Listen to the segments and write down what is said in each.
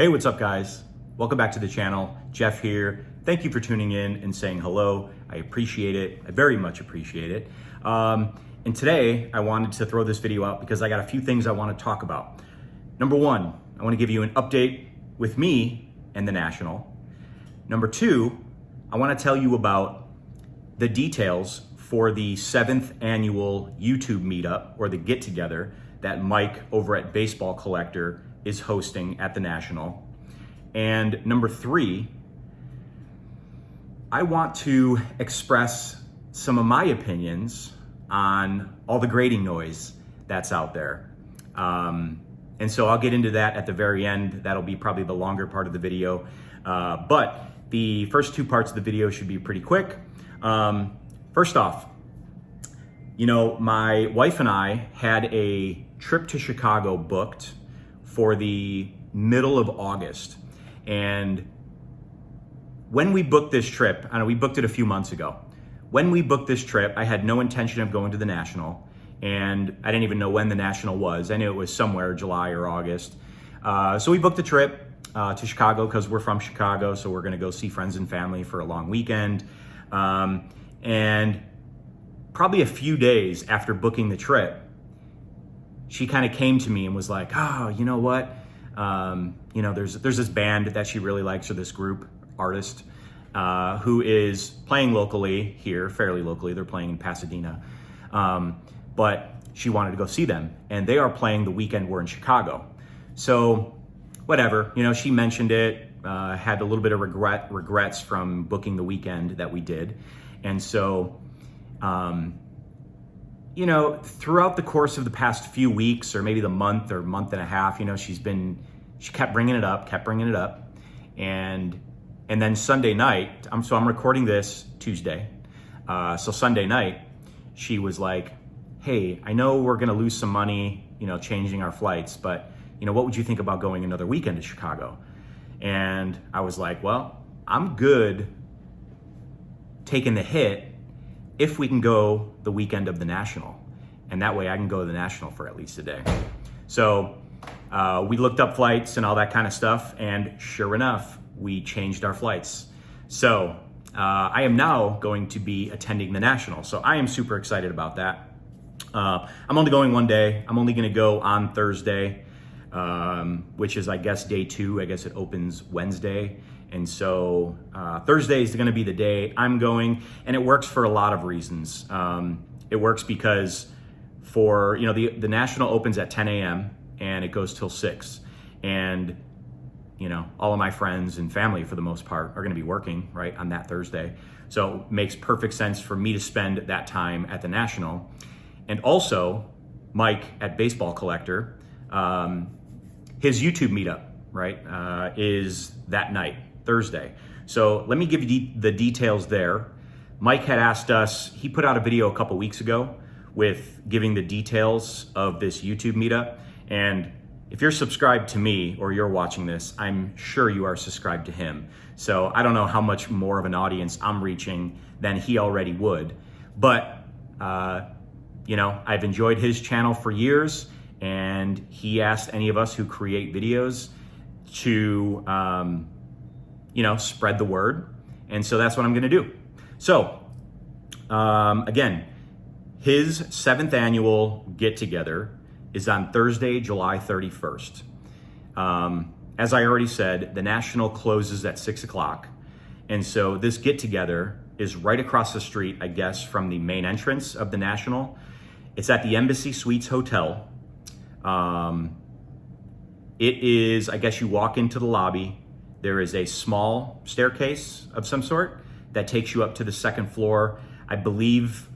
Hey, what's up guys? Welcome back to the channel. Jeff here. Thank you for tuning in and saying hello. I appreciate it. I very much appreciate it. And today I wanted to throw this video out because I got a few things I want to talk about. Number one, I want to give you an update with me and the National. Number two, I want to tell you about the details for the 7th annual YouTube Meetup, or the get together that Mike over at Baseball Collector is hosting at the National. And number three, I want to express some of my opinions on all the grading noise that's out there. And so I'll get into that at the very end. That'll be probably the longer part of the video. But the first two parts of the video should be pretty quick. First off, you know, my wife and I had a trip to Chicago booked for the middle of August. And when we booked this trip, I know we booked it a few months ago. When we booked this trip, I had no intention of going to the National, and I didn't even know when the National was. I knew it was somewhere July or August. So we booked a trip to Chicago because we're from Chicago, so we're gonna go see friends and family for a long weekend. And probably a few days after booking the trip, she kind of came to me and was like, oh, you know what? You know, there's this band that she really likes, or this group artist who is playing locally here, fairly locally. They're playing in Pasadena. But she wanted to go see them, and they are playing the weekend we're in Chicago. So whatever, you know, she mentioned it, had a little bit of regrets from booking the weekend that we did. And so, you know, throughout the course of the past few weeks, or maybe the month or month and a half, you know, she kept bringing it up. And then Sunday night, I'm recording this Tuesday. So Sunday night, she was like, hey, I know we're gonna lose some money, you know, changing our flights, but you know, what would you think about going another weekend to Chicago? And I was like, well, I'm good taking the hit if we can go the weekend of the National. And that way I can go to the National for at least a day. So we looked up flights and all that kind of stuff, and sure enough, we changed our flights. So I am now going to be attending the National. So I am super excited about that. I'm only going one day. I'm only gonna go on Thursday, which is, I guess, day 2. I guess it opens Wednesday. And so Thursday is gonna be the day I'm going, and it works for a lot of reasons. It works because for, you know, the National opens at 10 a.m. and it goes till 6. And, you know, all of my friends and family, for the most part, are gonna be working, right, on that Thursday. So it makes perfect sense for me to spend that time at the National. And also, Mike at Baseball Collector, his YouTube meetup, right, is that night, Thursday. So let me give you the details there. Mike had asked us, he put out a video a couple weeks ago with giving the details of this YouTube meetup. And if you're subscribed to me, or you're watching this, I'm sure you are subscribed to him. So I don't know how much more of an audience I'm reaching than he already would. But, you know, I've enjoyed his channel for years, and he asked any of us who create videos to, you know, spread the word. And so that's what I'm gonna do. So, again, his 7th annual get-together is on Thursday, July 31st. As I already said, the National closes at 6 o'clock. And so this get-together is right across the street, I guess, from the main entrance of the National. It's at the Embassy Suites Hotel. It is, I guess you walk into the lobby. There is a small staircase of some sort that takes you up to the 2nd floor. I believe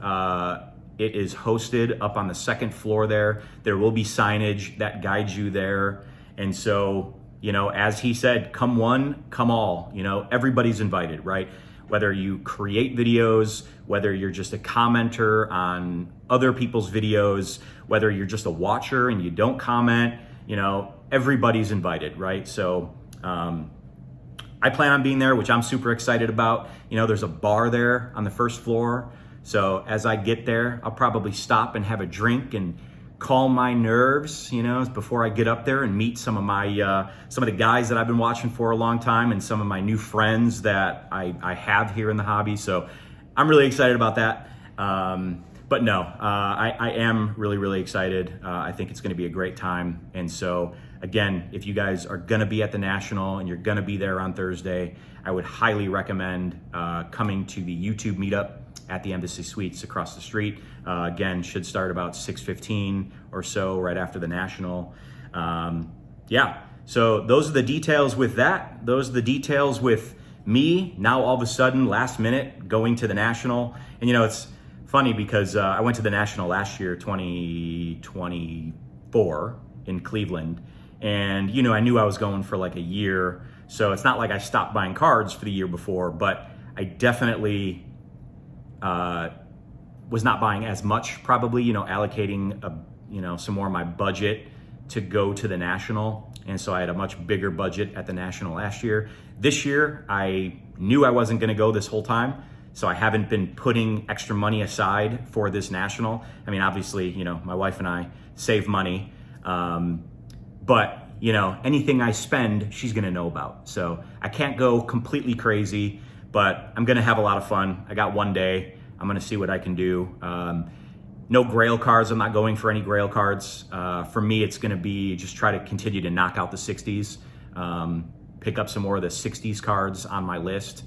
it is hosted up on the 2nd floor there. There will be signage that guides you there. And so, you know, as he said, come one, come all. You know, everybody's invited, right? Whether you create videos, whether you're just a commenter on other people's videos, whether you're just a watcher and you don't comment, you know, everybody's invited, right? So I plan on being there, which I'm super excited about. You know, there's a bar there on the 1st floor. So as I get there, I'll probably stop and have a drink and calm my nerves, before I get up there and meet some of the guys that I've been watching for a long time and some of my new friends that I have here in the hobby. So I'm really excited about that. But no, I am really, really excited. I think it's going to be a great time. And so again, if you guys are going to be at the National and you're going to be there on Thursday, I would highly recommend coming to the YouTube Meetup at the Embassy Suites across the street. Again, should start about 6:15 or so, right after the National. Yeah, so those are the details with that. Those are the details with me now all of a sudden, last minute, going to the National. And it's funny because I went to the National last year, 2024 in Cleveland. And, I knew I was going for like a year. So it's not like I stopped buying cards for the year before, but I definitely was not buying as much, probably, allocating some more of my budget to go to the National. And so I had a much bigger budget at the National last year. This year, I knew I wasn't going to go this whole time. So I haven't been putting extra money aside for this National. I mean, obviously, my wife and I save money. But, anything I spend, she's going to know about. So I can't go completely crazy, but I'm going to have a lot of fun. I got one day. I'm going to see what I can do. No Grail cards. I'm not going for any Grail cards. For me, it's going to be just try to continue to knock out the 60s. Pick up some more of the 60s cards on my list.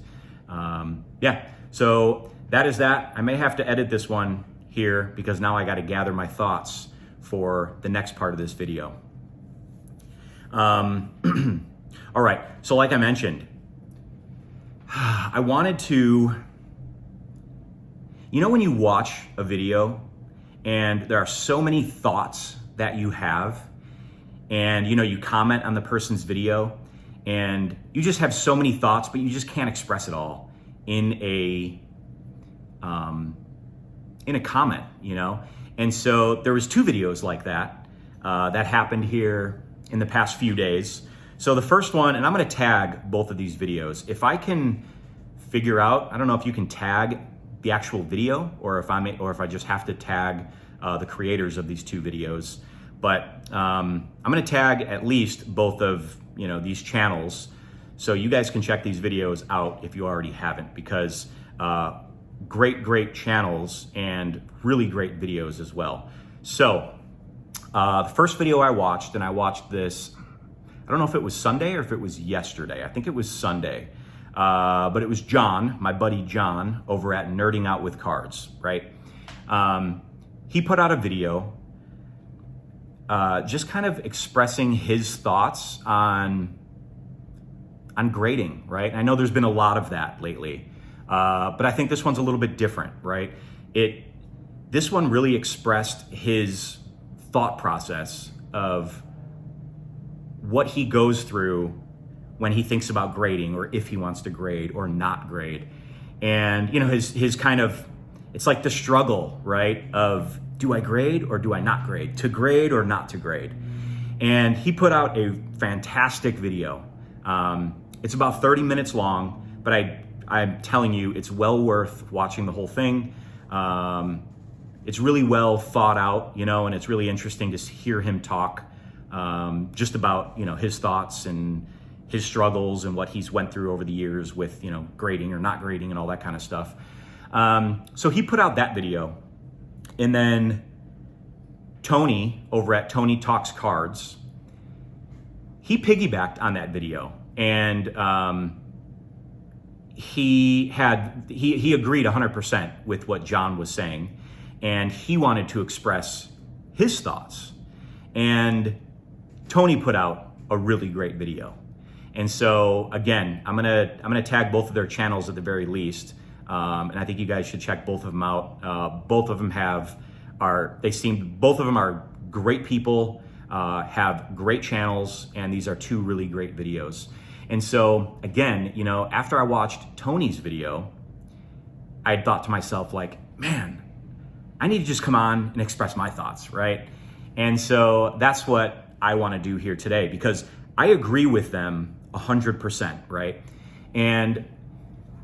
Yeah, so that is that. I may have to edit this one here because now I got to gather my thoughts for the next part of this video. All right, so like I mentioned, I wanted to, when you watch a video and there are so many thoughts that you have and, you comment on the person's video and you just have so many thoughts, but you just can't express it all in a comment, And so there was 2 videos like that, that happened here in the past few days. So the first one, and I'm going to tag both of these videos. If I can figure out, I don't know if you can tag the actual video or if I just have to tag the creators of these 2 videos. But I'm going to tag at least both of these channels so you guys can check these videos out if you already haven't, because great channels and really great videos as well. So the first video I watched, and I watched this, I don't know if it was Sunday or if it was yesterday. I think it was Sunday. But it was John, my buddy John, over at Nerding Out with Cards, right? He put out a video just kind of expressing his thoughts on grading, right? I know there's been a lot of that lately, but I think this one's a little bit different, right? This one really expressed his thought process of what he goes through when he thinks about grading, or if he wants to grade or not grade. And his kind of, it's like the struggle, right, of do I grade or do I not grade, to grade or not to grade. And he put out a fantastic video. It's about 30 minutes long, but I'm telling you, it's well worth watching the whole thing. It's really well thought out, and it's really interesting to hear him talk just about, his thoughts and his struggles and what he's went through over the years with, grading or not grading and all that kind of stuff. So he put out that video. And then Tony over at Tony Talks Cards, he piggybacked on that video. And he agreed 100% with what John was saying. And he wanted to express his thoughts. And Tony put out a really great video. And so again, I'm gonna tag both of their channels at the very least, and I think you guys should check both of them out. Both of them both of them are great people, have great channels, and these are 2 really great videos. And so again, after I watched Tony's video, I had thought to myself, like, man, I need to just come on and express my thoughts, right? And so that's what I want to do here today, because I agree with them 100%, right? And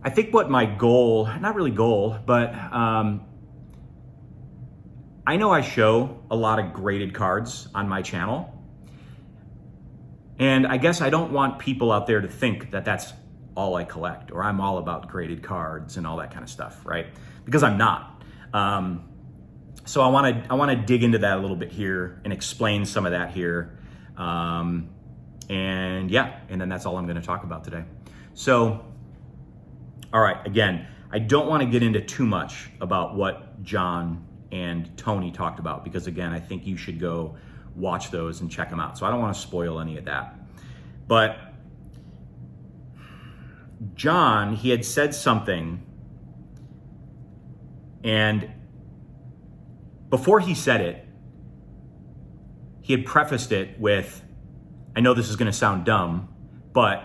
I think what my goal, not really goal, but I know I show a lot of graded cards on my channel, and I guess I don't want people out there to think that that's all I collect, or I'm all about graded cards and all that kind of stuff, right? Because I'm not. So I want to dig into that a little bit here and explain some of that here. And then that's all I'm going to talk about today. So, all right, again, I don't want to get into too much about what John and Tony talked about, because again, I think you should go watch those and check them out. So I don't want to spoil any of that. But John, he had said something, and before he said it, he had prefaced it with, I know this is going to sound dumb, but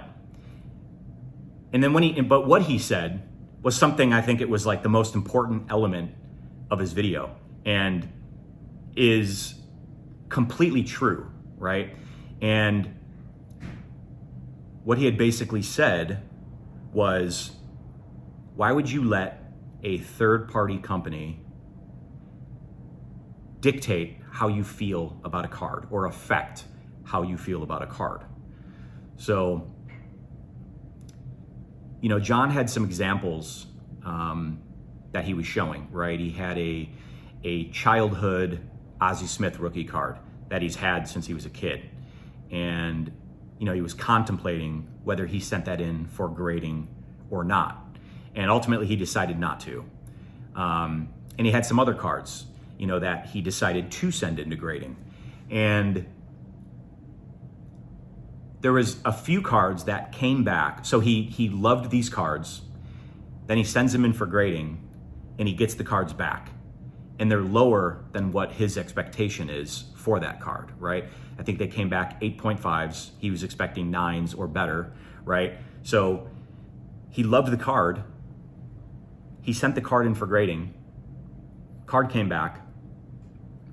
what he said was something, I think it was like the most important element of his video, and is completely true, right? And what he had basically said was, why would you let a third-party company dictate how you feel about a card or affect how you feel about a card? So, John had some examples that he was showing, right? He had a childhood Ozzie Smith rookie card that he's had since he was a kid. And, he was contemplating whether he sent that in for grading or not. And ultimately he decided not to. And he had some other cards, that he decided to send into grading. And there was a few cards that came back. So he loved these cards. Then he sends them in for grading and he gets the cards back. And they're lower than what his expectation is for that card, right? I think they came back 8.5s. He was expecting 9s or better, right? So he loved the card. He sent the card in for grading. Card came back,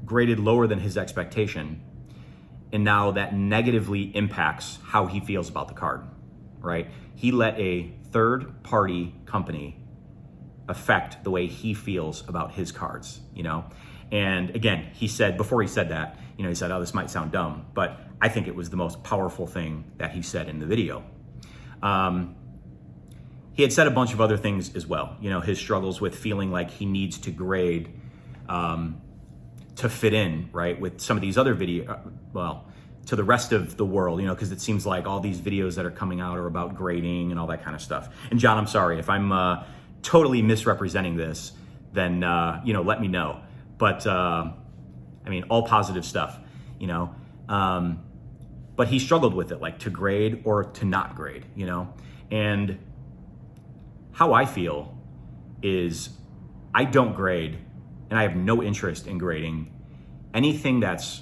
graded lower than his expectation. And now that negatively impacts how he feels about the card, right? He let a third-party company affect the way he feels about his cards, And again, he said, before he said that, he said, oh, this might sound dumb, but I think it was the most powerful thing that he said in the video. He had said a bunch of other things as well, his struggles with feeling like he needs to grade to fit in, right, with some of these other to the rest of the world, because it seems like all these videos that are coming out are about grading and all that kind of stuff. And John, I'm sorry if I'm totally misrepresenting this, then let me know. But all positive stuff, but he struggled with it, like to grade or to not grade, and how I feel is I don't grade, and I have no interest in grading anything that's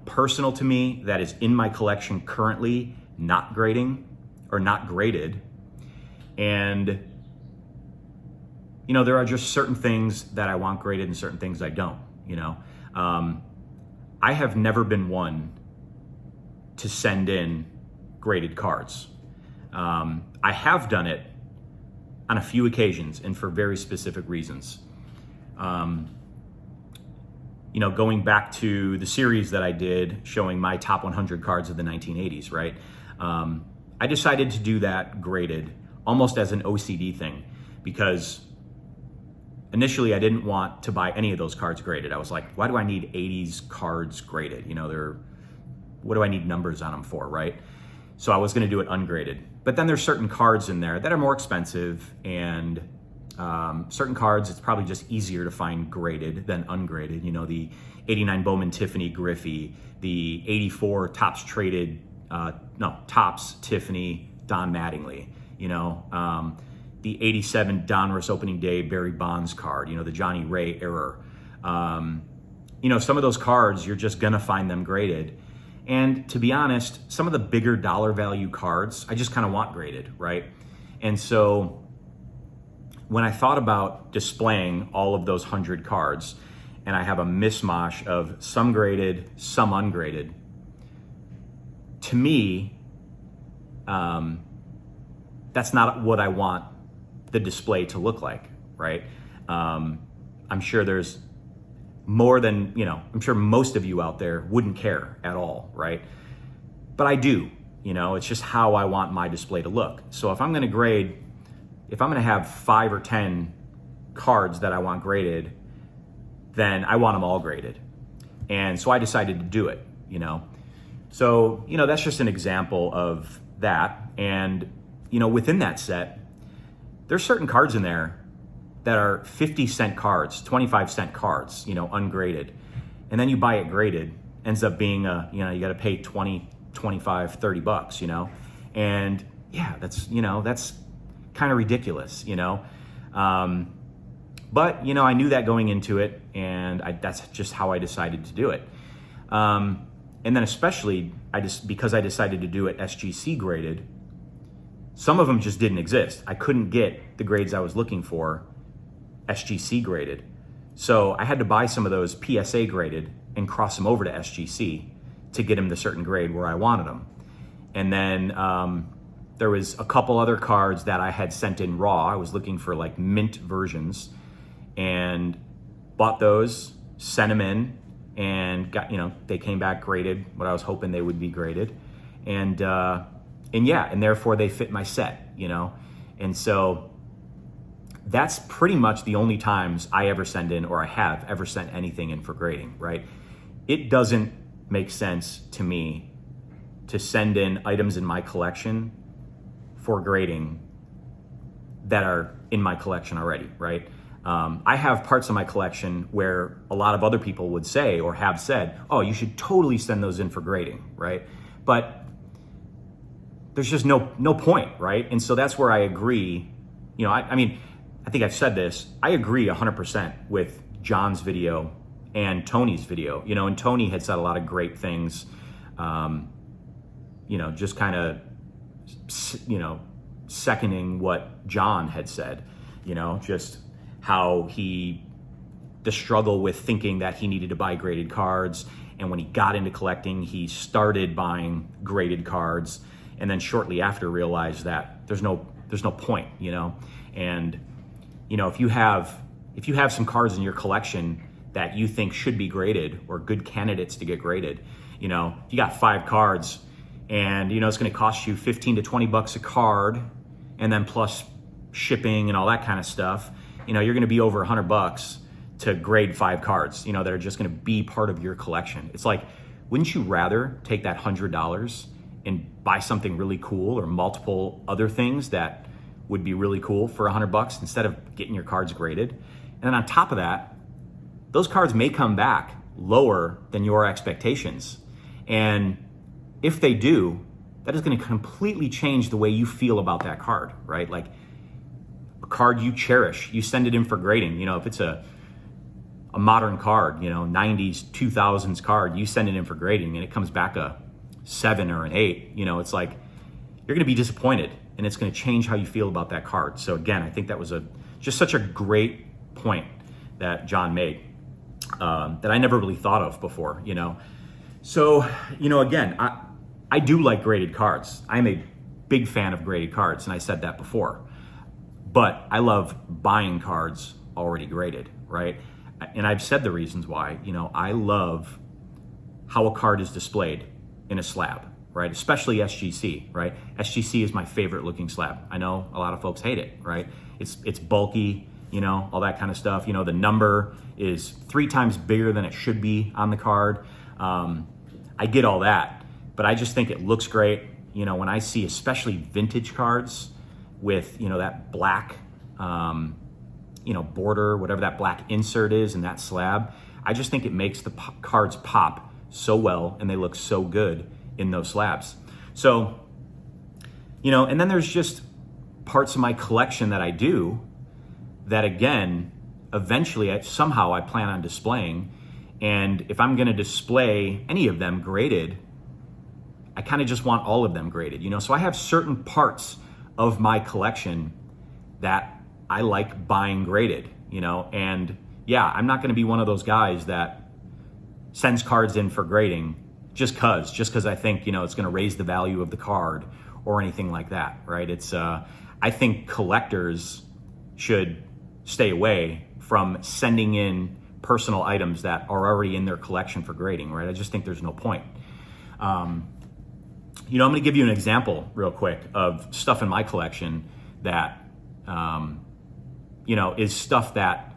personal to me, that is in my collection currently, not grading or not graded. And there are just certain things that I want graded and certain things I don't, I have never been one to send in graded cards. I have done it on a few occasions and for very specific reasons. Going back to the series that I did showing my top 100 cards of the 1980s, right? I decided to do that graded almost as an OCD thing, because initially I didn't want to buy any of those cards graded. I was like, why do I need 80s cards graded? What do I need numbers on them for, right? So I was gonna do it ungraded. But then there's certain cards in there that are more expensive, and certain cards, it's probably just easier to find graded than ungraded. The 89 Bowman Tiffany Griffey, the 84 Topps Tiffany Don Mattingly, the 87 Donruss opening day Barry Bonds card, the Johnny Ray error. Some of those cards, you're just gonna find them graded. And to be honest, some of the bigger dollar value cards, I just kind of want graded, right? And so when I thought about displaying all of those 100 cards, and I have a mishmash of some graded, some ungraded, to me, that's not what I want the display to look like, right? I'm sure there's more than, I'm sure most of you out there wouldn't care at all, right? But I do, it's just how I want my display to look. So if I'm going to have 5 or 10 cards that I want graded, then I want them all graded. And so I decided to do it, So, that's just an example of that. And, within that set, there's certain cards in there that are 50-cent cards, 25-cent cards, ungraded. And then you buy it graded, ends up being you got to pay 20, 25, 30 bucks, And yeah, that's kind of ridiculous, But, I knew that going into it, and that's just how I decided to do it. And then especially, because I decided to do it SGC graded, some of them just didn't exist. I couldn't get the grades I was looking for SGC graded. So I had to buy some of those PSA graded and cross them over to SGC to get them the certain grade where I wanted them. And then there was a couple other cards that I had sent in raw. I was looking for like mint versions, and bought those, sent them in, and got, they came back graded what I was hoping they would be graded. And therefore they fit my set, And so that's pretty much the only times I ever send in, or I have ever sent anything in for grading, right? It doesn't make sense to me to send in items in my collection for grading that are in my collection already, right? I have parts of my collection where a lot of other people would say or have said, oh, you should totally send those in for grading, right? But there's just no point, right? And so that's where I agree. I think I've said this. I agree 100% with John's video and Tony's video. And Tony had said a lot of great things, just kind of, seconding what John had said, just how the struggle with thinking that he needed to buy graded cards. And when he got into collecting, he started buying graded cards, and then shortly after realized that there's no point, And if you have some cards in your collection that you think should be graded or good candidates to get graded, if you got 5 cards and it's going to cost you 15 to 20 bucks a card, and then plus shipping and all that kind of stuff, you're going to be over 100 bucks to grade 5 cards, that are just going to be part of your collection. It's like, wouldn't you rather take that $100 and buy something really cool, or multiple other things that would be really cool for 100 bucks instead of getting your cards graded? And then on top of that, those cards may come back lower than your expectations. And if they do, that is going to completely change the way you feel about that card, right? Like a card you cherish, you send it in for grading. If it's a modern card, 90s, 2000s card, you send it in for grading and it comes back a 7 or an 8, it's like, you're going to be disappointed, and it's going to change how you feel about that card. So again, I think that was just such a great point that John made, that I never really thought of before, So, again, I do like graded cards. I'm a big fan of graded cards, and I said that before. But I love buying cards already graded, right? And I've said the reasons why. I love how a card is displayed in a slab, right? Especially SGC, right? SGC is my favorite looking slab. I know a lot of folks hate it, right? It's bulky, all that kind of stuff. The number is 3 times bigger than it should be on the card. I get all that, but I just think it looks great. When I see especially vintage cards with, that black, border, whatever that black insert is in that slab, I just think it makes the cards pop so well, and they look so good in those slabs. So, and then there's just parts of my collection that I do that, again, eventually somehow I plan on displaying. And if I'm going to display any of them graded, I kind of just want all of them graded, So I have certain parts of my collection that I like buying graded, and yeah, I'm not going to be one of those guys that sends cards in for grading just cause I think, it's going to raise the value of the card or anything like that, right? It's, I think collectors should stay away from sending in personal items that are already in their collection for grading, right? I just think there's no point. You know, I'm going to give you an example real quick of stuff in my collection that, you know, is stuff that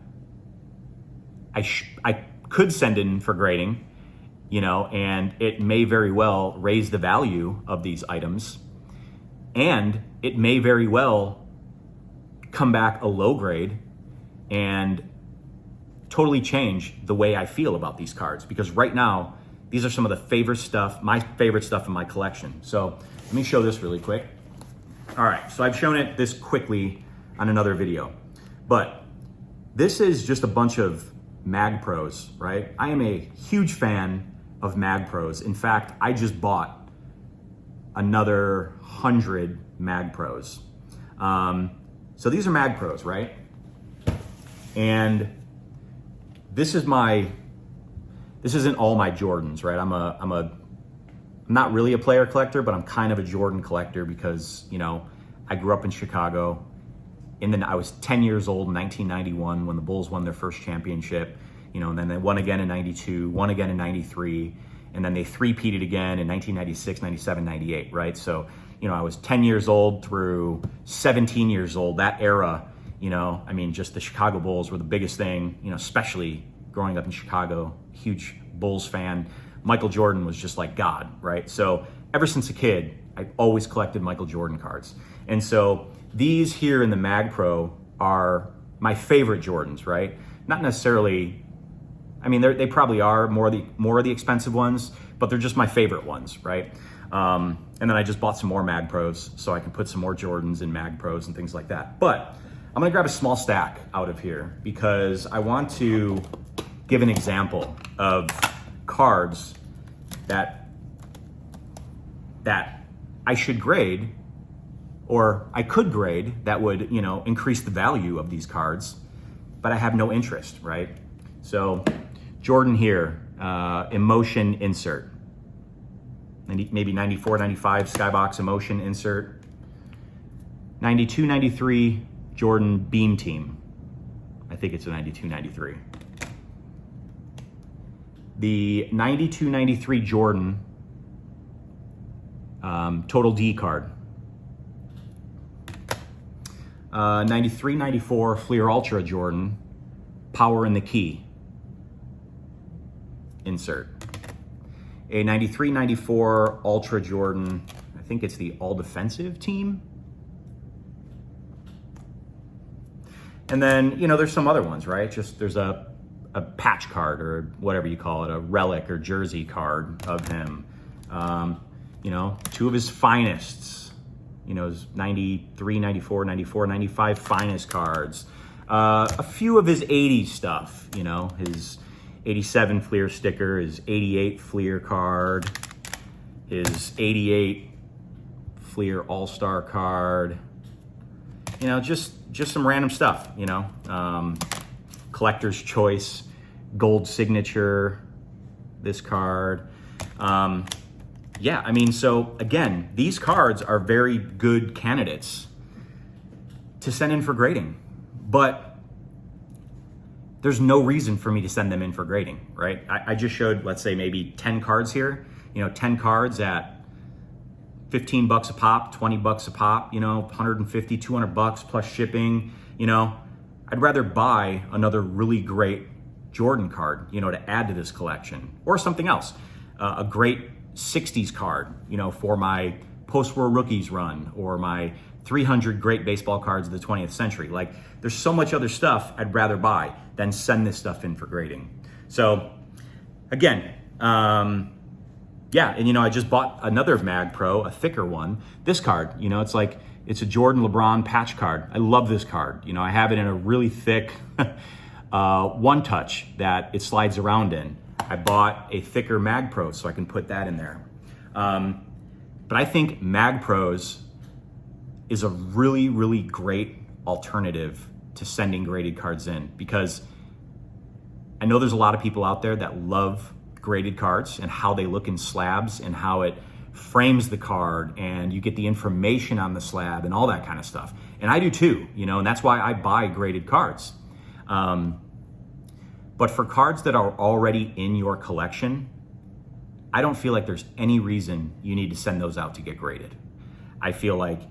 I could send in for grading, you know, and it may very well raise the value of these items, and it may very well come back a low grade and totally change the way I feel about these cards, because right now, these are some of the my favorite stuff in my collection. So let me show this really quick. All right, so I've shown it this quickly on another video, but this is just a bunch of Mag Pros, right? I am a huge fan of Mag Pros. In fact, I just bought another 100 Mag Pros. So these are Mag Pros, right? And this isn't all my Jordans, right? I'm not really a player collector, but I'm kind of a Jordan collector because, you know, I grew up in Chicago. And then I was 10 years old in 1991 when the Bulls won their first championship, you know, and then they won again in 92, won again in 93, and then they three-peated again in 1996, 97, 98, right? So, you know, I was 10 years old through 17 years old, that era, you know, I mean, just the Chicago Bulls were the biggest thing, you know, especially growing up in Chicago, huge Bulls fan. Michael Jordan was just like God, right? So ever since a kid, I've always collected Michael Jordan cards. And so these here in the Mag Pro are my favorite Jordans, right? Not necessarily, I mean, they probably are more of the expensive ones, but they're just my favorite ones, right? And then I just bought some more Mag Pros so I can put some more Jordans in Mag Pros and things like that. But I'm gonna grab a small stack out of here because I want to give an example of cards that I should grade, or I could grade, that would, you know, increase the value of these cards, but I have no interest, right? So Jordan here, emotion insert. Maybe 94, 95 Skybox emotion insert. 92, 93 Jordan Beam Team. I think it's a 92, 93. The 92, 93 Jordan Total D card. 93, 94 Fleer Ultra Jordan Power in the Key insert. A 93, 94 Ultra Jordan, I think it's the All Defensive Team. And then, you know, there's some other ones, right? Just there's a patch card or whatever you call it, a relic or jersey card of him. You know, two of his finest, you know, his 93, 94, 94, 95 finest cards. A few of his 80s stuff, you know, his 87 Fleer sticker, his 88 Fleer card, his 88 Fleer All-Star card, you know, just some random stuff, you know, collector's choice, gold signature, this card. Yeah, I mean, so again, these cards are very good candidates to send in for grading, but there's no reason for me to send them in for grading, right? I just showed, let's say maybe 10 cards here, you know, 10 cards at 15 bucks a pop, 20 bucks a pop, you know, 150, 200 bucks plus shipping, you know. I'd rather buy another really great Jordan card, you know, to add to this collection, or something else. A great 60s card, you know, for my post-war rookies run, or my 300 great baseball cards of the 20th century. Like, there's so much other stuff I'd rather buy than send this stuff in for grading. So again, yeah, and you know, I just bought another Mag Pro, a thicker one. This card, you know, it's a Jordan LeBron patch card. I love this card. You know, I have it in a really thick one touch that it slides around in. I bought a thicker Mag Pro so I can put that in there. But I think Mag Pros is a really, really great alternative to sending graded cards in, because I know there's a lot of people out there that love graded cards and how they look in slabs and how it frames the card and you get the information on the slab and all that kind of stuff. And I do too, you know, and that's why I buy graded cards. But But for cards that are already in your collection, I don't feel like there's any reason you need to send those out to get graded. I feel like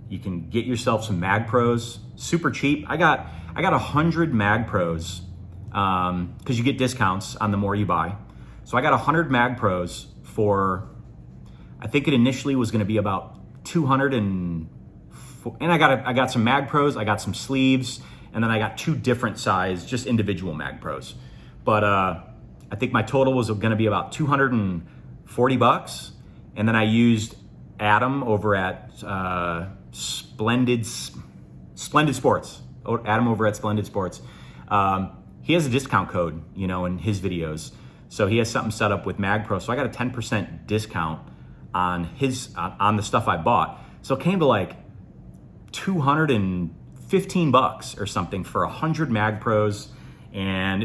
you can get yourself some Mag Pros, super cheap. I got 100 Mag Pros, because you get discounts on the more you buy. So I got 100 Mag Pros for, I think it initially was gonna be about 200 and I got some Mag Pros, I got some sleeves, and then I got 2 different size, just individual Mag Pros. But I think my total was gonna be about $240. And then I used Adam over at Splendid Sports. Adam over at Splendid Sports. He has a discount code, you know, in his videos. So he has something set up with Mag Pro. So I got a 10% discount on on the stuff I bought. So it came to like $215 or something for 100 Mag Pros and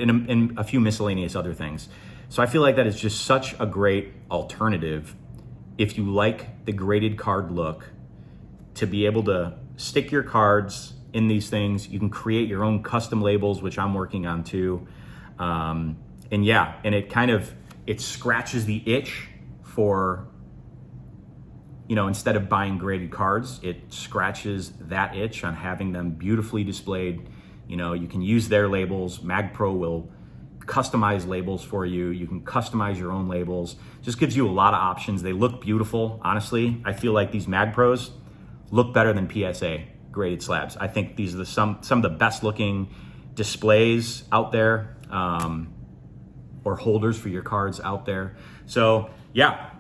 a few miscellaneous other things. So I feel like that is just such a great alternative if you like the graded card look, to be able to stick your cards in these things. You can create your own custom labels, which I'm working on too. And yeah, and it scratches the itch for, you know, instead of buying graded cards, it scratches that itch on having them beautifully displayed. You know, you can use their labels. Mag Pro will customize labels for you. You can customize your own labels. Just gives you a lot of options. They look beautiful. Honestly, I feel like these Mag Pros look better than PSA graded slabs. I think these are some of the best looking displays out there, or holders for your cards out there. So yeah,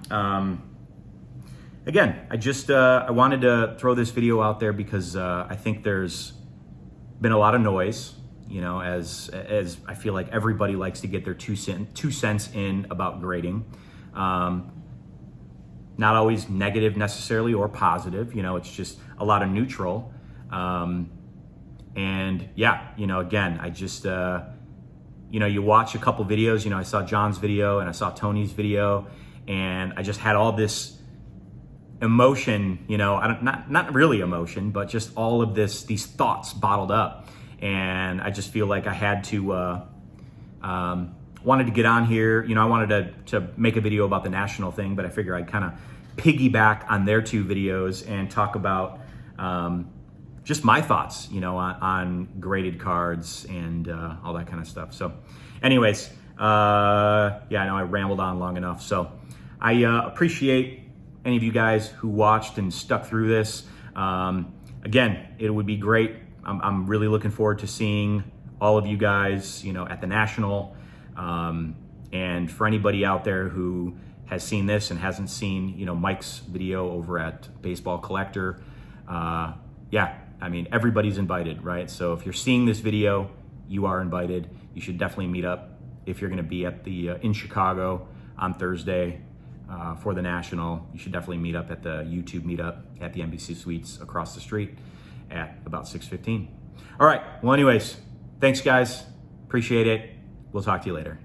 again, I wanted to throw this video out there because I think there's been a lot of noise, you know, as I feel like everybody likes to get their 2 cents in about grading. Not always negative necessarily or positive, you know, it's just a lot of neutral. And yeah, you know, again, I just, you know, you watch a couple videos, you know, I saw John's video and I saw Tony's video, and I just had all this emotion, you know, not really emotion, but just all of these thoughts bottled up. And I just feel like I had to, wanted to get on here. You know, I wanted to make a video about the national thing, but I figure I'd kind of piggyback on their 2 videos and talk about just my thoughts, you know, on graded cards and all that kind of stuff. So anyways, yeah, I know I rambled on long enough. So I appreciate any of you guys who watched and stuck through this. Again, it would be great. I'm really looking forward to seeing all of you guys, you know, at the National. And for anybody out there who has seen this and hasn't seen, you know, Mike's video over at Baseball Collector, yeah, I mean, everybody's invited, right? So if you're seeing this video, you are invited. You should definitely meet up if you're going to be at the in Chicago on Thursday for the National. You should definitely meet up at the YouTube Meetup at the NBC Suites across the street at about 6:15. All right. Well, anyways, thanks guys. Appreciate it. We'll talk to you later.